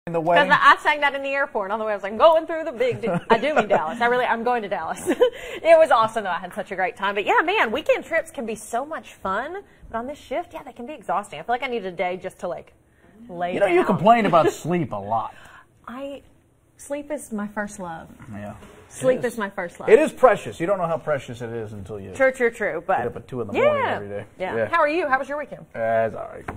in the wedding? Because I sang that in the airport. On the way, I was like, going through the big. I do mean Dallas. I'm going to Dallas. It was awesome, though. I had such a great time. But yeah, man, weekend trips can be so much fun. But on this shift, yeah, they can be exhausting. I feel like I need a day just to like lay down. You complain about sleep a lot. Sleep is my first love. Yeah. Sleep is my first love. It is precious. You don't know how precious it is until you True. But get up at 2 in the morning every day. Yeah. How are you? How was your weekend? It's all right.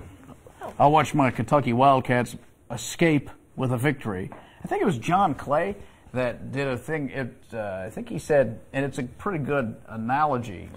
I watched my Kentucky Wildcats escape with a victory. I think it was John Clay that did a thing. I think he said, and it's a pretty good analogy.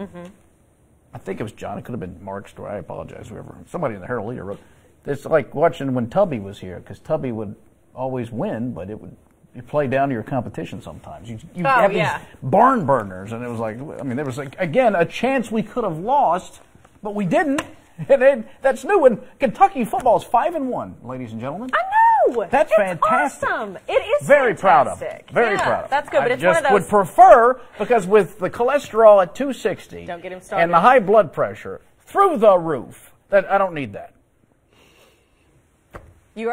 I think it was John. It could have been Mark's story. I apologize. Whoever. Somebody in the Herald Leader wrote. It's like watching when Tubby was here, because Tubby would always win, but you play down to your competition sometimes. You have these barn burners, and it was like, I mean, there was, like, again, a chance we could have lost, but we didn't. And that's new, and Kentucky football is 5-1, ladies and gentlemen. I know! That's fantastic. Awesome. It is very fantastic. Proud of it. Very proud of it. That's good, but it's one of those. I just would prefer, because with the cholesterol at 260, don't get him started, and the high blood pressure through the roof, that I don't need that. You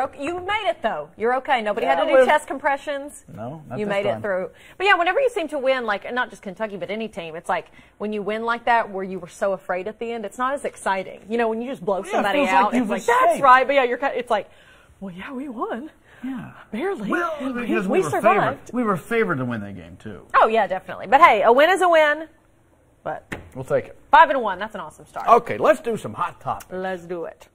made it, though. You're okay. Nobody had to do chest compressions. No, not you this made time. it through. But yeah, whenever you seem to win, like not just Kentucky, but any team, it's like when you win like that, where you were so afraid at the end, it's not as exciting. You know, when you just blow somebody out, it's like that's right. But yeah, it's like, well, yeah, we won. Yeah, barely. Well, because we survived. We were favored to win that game too. Oh yeah, definitely. But hey, a win is a win. But we'll take it. 5-1. That's an awesome start. Okay, let's do some hot topics. Let's do it.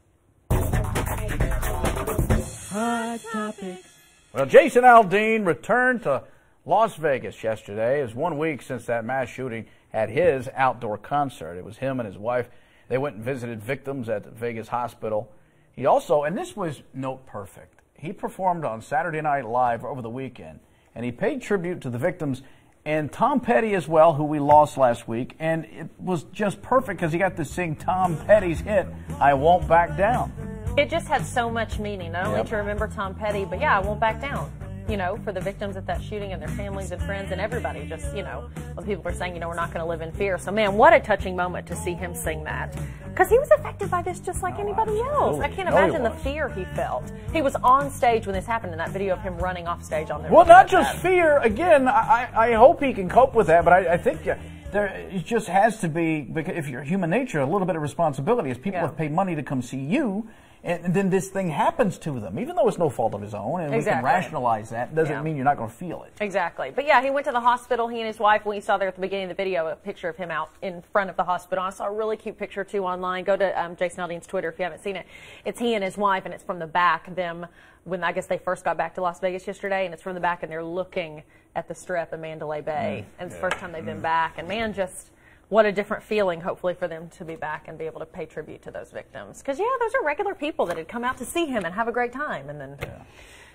Hot topics. Well, Jason Aldean returned to Las Vegas yesterday. It was 1 week since that mass shooting at his outdoor concert. It was him and his wife. They went and visited victims at the Vegas hospital. He also, and this was note perfect, he performed on Saturday Night Live over the weekend, and he paid tribute to the victims and Tom Petty as well, who we lost last week. And it was just perfect because he got to sing Tom Petty's hit, I Won't Back Down. It just had so much meaning, not only to remember Tom Petty, but yeah, I won't back down, you know, for the victims of that shooting and their families and friends and everybody. Just, you know, when people were saying, you know, we're not going to live in fear. So, man, what a touching moment to see him sing that. Because he was affected by this just like anybody else. I can't imagine the fear he felt. He was on stage when this happened in that video of him running off stage on there. Well, not just fear. Again, I hope he can cope with that, but I think it just has to be, because if you're human nature, a little bit of responsibility as people have paid money to come see you. And then this thing happens to them, even though it's no fault of his own, and we can rationalize that, doesn't mean you're not going to feel it. Exactly. But yeah, he went to the hospital, he and his wife. We saw there at the beginning of the video a picture of him out in front of the hospital. I saw a really cute picture, too, online. Go to Jason Aldean's Twitter if you haven't seen it. It's he and his wife, and it's from the back, them, when I guess they first got back to Las Vegas yesterday, and it's from the back, and they're looking at the Strip in Mandalay Bay. And it's the first time they've been back. And, man, just what a different feeling, hopefully, for them to be back and be able to pay tribute to those victims. Because, yeah, those are regular people that had come out to see him and have a great time. And then,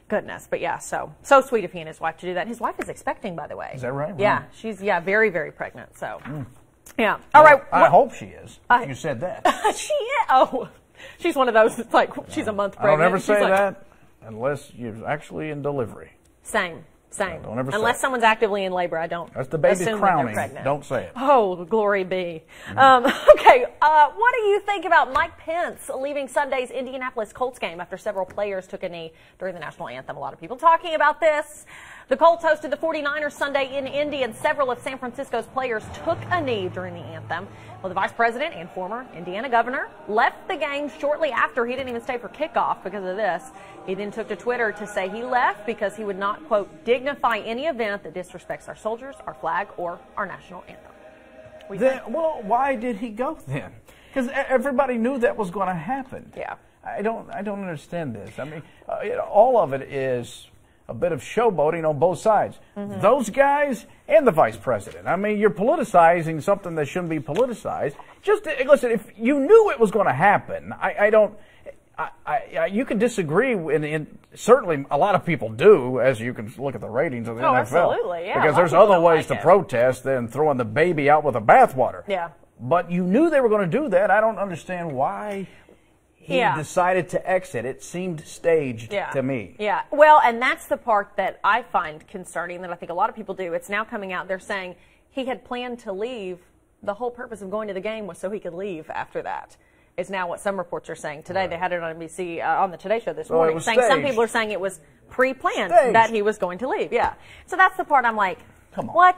goodness. But, yeah, so sweet of he and his wife to do that. His wife is expecting, by the way. Is that right? Yeah, she's, very, very pregnant. So, yeah. All right. I hope she is. You said that. She is. Oh, she's one of those, it's like, she's a month pregnant. I don't ever say that unless you're actually in delivery. Same. No, don't ever Unless someone's actively in labor, I don't. That's the baby's crowning. Don't say it. Oh, glory be. Okay, what do you think about Mike Pence leaving Sunday's Indianapolis Colts game after several players took a knee during the national anthem? A lot of people talking about this. The Colts hosted the 49ers Sunday in Indy, and several of San Francisco's players took a knee during the anthem. Well, the vice president and former Indiana governor left the game shortly after. He didn't even stay for kickoff because of this. He then took to Twitter to say he left because he would not, quote, dignify any event that disrespects our soldiers, our flag, or our national anthem. Well, why did he go then? Because everybody knew that was going to happen. Yeah. I don't understand this. I mean, all of it is a bit of showboating on both sides. Those guys and the vice president. I mean, you're politicizing something that shouldn't be politicized. Just listen, if you knew it was going to happen, you can disagree, and certainly a lot of people do, as you can look at the ratings of the NFL. Absolutely, yeah. Because there's other ways to protest than throwing the baby out with the bathwater. Yeah. But you knew they were going to do that. I don't understand why he decided to exit. It seemed staged to me. Yeah. Well, and that's the part that I find concerning, that I think a lot of people do. It's now coming out. They're saying he had planned to leave. The whole purpose of going to the game was so he could leave after that. Is now what some reports are saying today. They had it on NBC on the Today Show this morning, saying some people are saying it was pre-planned Staged. that he was going to leave. Yeah. So that's the part I'm like, come on.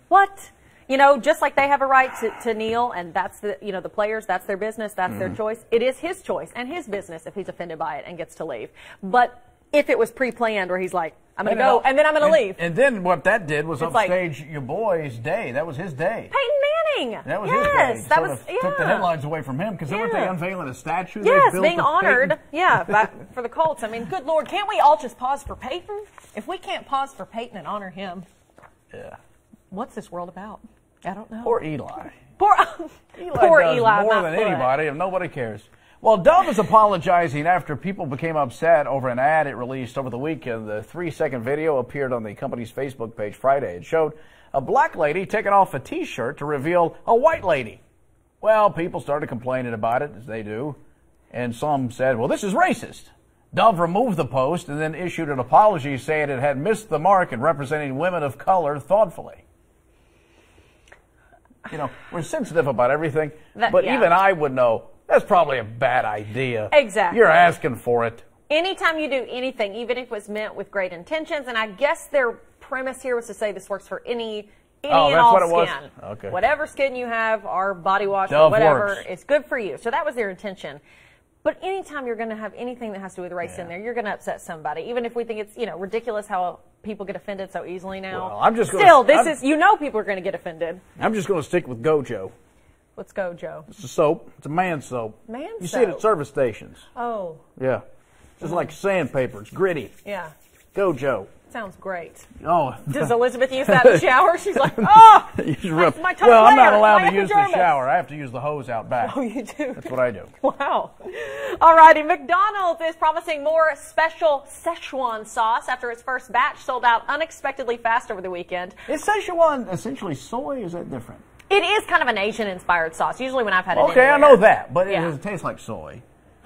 What? You know, just like they have a right to kneel, and that's the, you know, the players, that's their business, that's their choice. It is his choice and his business if he's offended by it and gets to leave. But if it was pre-planned where he's like, I'm going to go, and then I'm going to leave. And then what that did was It's upstage your boy's day. That was his day. Peyton Manning. That was yes, his day. that Sort was, of took the headlines away from him because weren't they unveiling a statue? Yes, they built being of honored. Peyton? Yeah, for the Colts. I mean, good Lord, can't we all just pause for Peyton? If we can't pause for Peyton and honor him, what's this world about? I don't know. Poor Eli. Poor does Eli. More than anybody, and nobody cares. Well, Dove is apologizing after people became upset over an ad it released over the weekend. The 3-second video appeared on the company's Facebook page Friday. It showed a black lady taking off a T-shirt to reveal a white lady. Well, people started complaining about it, as they do, and some said, well, this is racist. Dove removed the post and then issued an apology saying it had missed the mark in representing women of color thoughtfully. You know, we're sensitive about everything, but even I would know that's probably a bad idea. Exactly. You're asking for it. Anytime you do anything, even if it was meant with great intentions, and I guess their premise here was to say this works for any and all what it skin. was? Okay. Whatever skin you have, our body wash Dove or whatever, works. it's good for you. So that was their intention. But anytime you're going to have anything that has to do with race in there, you're going to upset somebody. Even if we think it's, you know, ridiculous how people get offended so easily now. Well, I'm just Still, you know people are going to get offended. I'm just going to stick with Gojo. Let's go, Joe. It's a soap. It's a man soap. You see it at service stations. Oh. Yeah. Just like sandpaper. It's gritty. Yeah. Gojo. Sounds great. Oh. Does Elizabeth use that in the shower? She's like, oh, my tongue well, I'm not layer, allowed my to use the epidermis. shower. I have to use the hose out back. Oh, you do? That's what I do. Wow. All righty. McDonald's is promising more special Szechuan sauce after its first batch sold out unexpectedly fast over the weekend. Is Szechuan essentially soy? Is that different? It is kind of an Asian-inspired sauce. Usually when I've had it Okay, I know that. But does it taste like soy?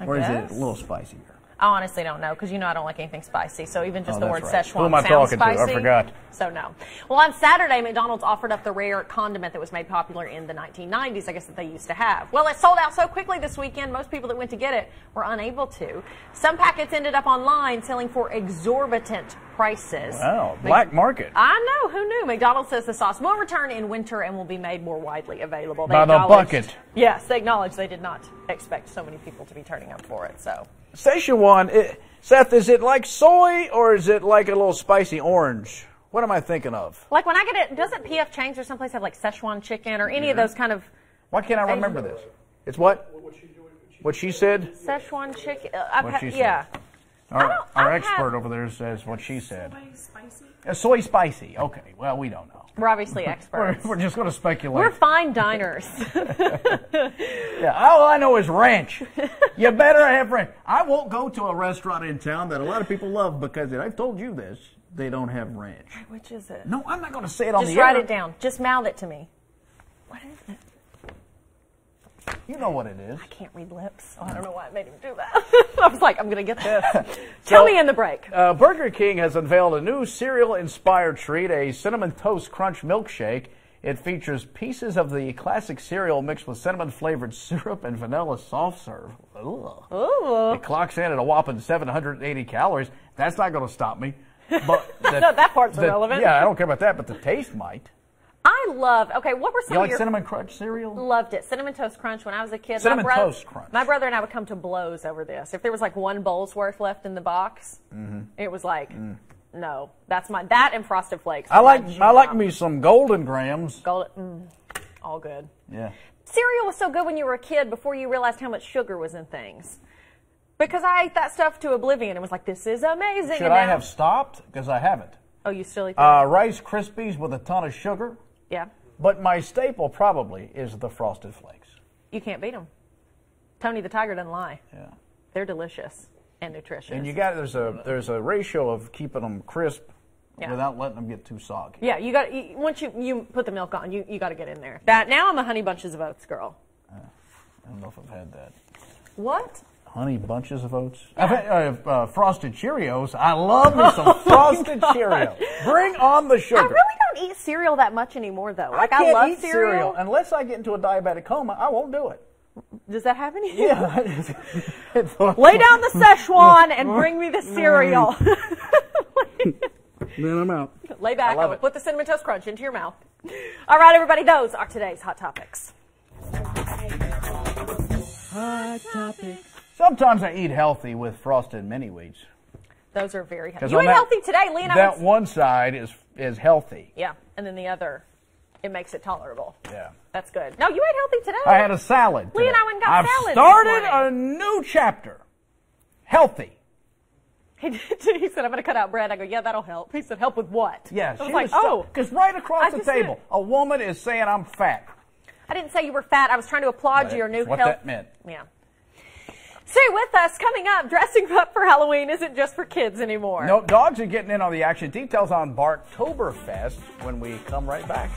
Or is it a little spicier? I honestly don't know because you know I don't like anything spicy. So even just the word right. Szechuan Who am I sounds talking spicy. to? I forgot. So no. Well, on Saturday, McDonald's offered up the rare condiment that was made popular in the 1990s, I guess, that they used to have. Well, it sold out so quickly this weekend, most people that went to get it were unable to. Some packets ended up online selling for exorbitant prices. Wow, black market. I know. Who knew? McDonald's says the sauce will return in winter and will be made more widely available. By the bucket. Yes, they acknowledge they did not expect so many people to be turning up for it. So Szechuan, Seth, is it like soy or is it like a little spicy orange? What am I thinking of? Like when I get it, doesn't PF Chang's or someplace have like Szechuan chicken or any of those kind of... Why can't I remember this? It's what? What she said? Szechuan chicken. What she said. Yeah. Our expert over there says what she said. Soy spicy. Okay. Well, we don't know. We're obviously experts. We're just going to speculate. We're fine diners. Yeah. All I know is ranch. You better have ranch. I won't go to a restaurant in town that a lot of people love because I've told you this. They don't have ranch. Which is it? No, I'm not going to say it on the air. Just write it down. Just mouth it to me. What is it? You know what it is. I can't read lips. Oh, I don't know why I made him do that. I was like, I'm going to get this. Tell me in the break. Burger King has unveiled a new cereal-inspired treat, a Cinnamon Toast Crunch milkshake. It features pieces of the classic cereal mixed with cinnamon-flavored syrup and vanilla soft serve. Ugh. Ooh. It clocks in at a whopping 780 calories. That's not going to stop me. But no, that part's irrelevant. Yeah, I don't care about that, but the taste might. I love, okay, what were some You of like your... Cinnamon Crunch cereal? Loved it. Cinnamon Toast Crunch when I was a kid. Cinnamon Toast Crunch. My brother and I would come to blows over this. If there was like one bowl's worth left in the box, it was like, no, that's that and Frosted Flakes. I like me some Golden Grams. All good. Yeah. Cereal was so good when you were a kid before you realized how much sugar was in things. Because I ate that stuff to oblivion and was like, this is amazing. Should I have stopped? Because I haven't. Oh, you still eat that? Rice Krispies with a ton of sugar. Yeah. But my staple probably is the Frosted Flakes. You can't beat them. Tony the Tiger doesn't lie. Yeah. They're delicious and nutritious. And you got there's a ratio of keeping them crisp without letting them get too soggy. Yeah, you got once you put the milk on, you got to get in there. That now I'm a Honey Bunches of Oats girl. I don't know if I've had that. What? Honey Bunches of Oats? I've had Frosted Cheerios. I love me some Frosted Cheerios. Bring on the sugar. I really don't eat cereal that much anymore, though. Like I love eat cereal unless I get into a diabetic coma. I won't do it. Does that happen to you? Yeah. Lay down the Szechuan and bring me the cereal. Then I'm out. Lay back. I love it. Put the Cinnamon Toast Crunch into your mouth. All right, everybody. Those are today's Hot Topics. Hot Topics. Sometimes I eat healthy with frosted mini wheats. Those are very healthy. You ate healthy today, Lee. That one side is healthy. Yeah, and then the other, it makes it tolerable. Yeah. That's good. No, you ate healthy today. I had a salad today. Lee and I went and got salad. I've started a new chapter. Healthy. He said, I'm going to cut out bread. I go, yeah, that'll help. He said, help with what? Yeah, I was like, because right across the table, a woman is saying I'm fat. I didn't say you were fat. I was trying to applaud your new what health. That meant. Yeah. Stay with us. Coming up, dressing up for Halloween isn't just for kids anymore. No, dogs are getting in on the action. Details on Barktoberfest when we come right back.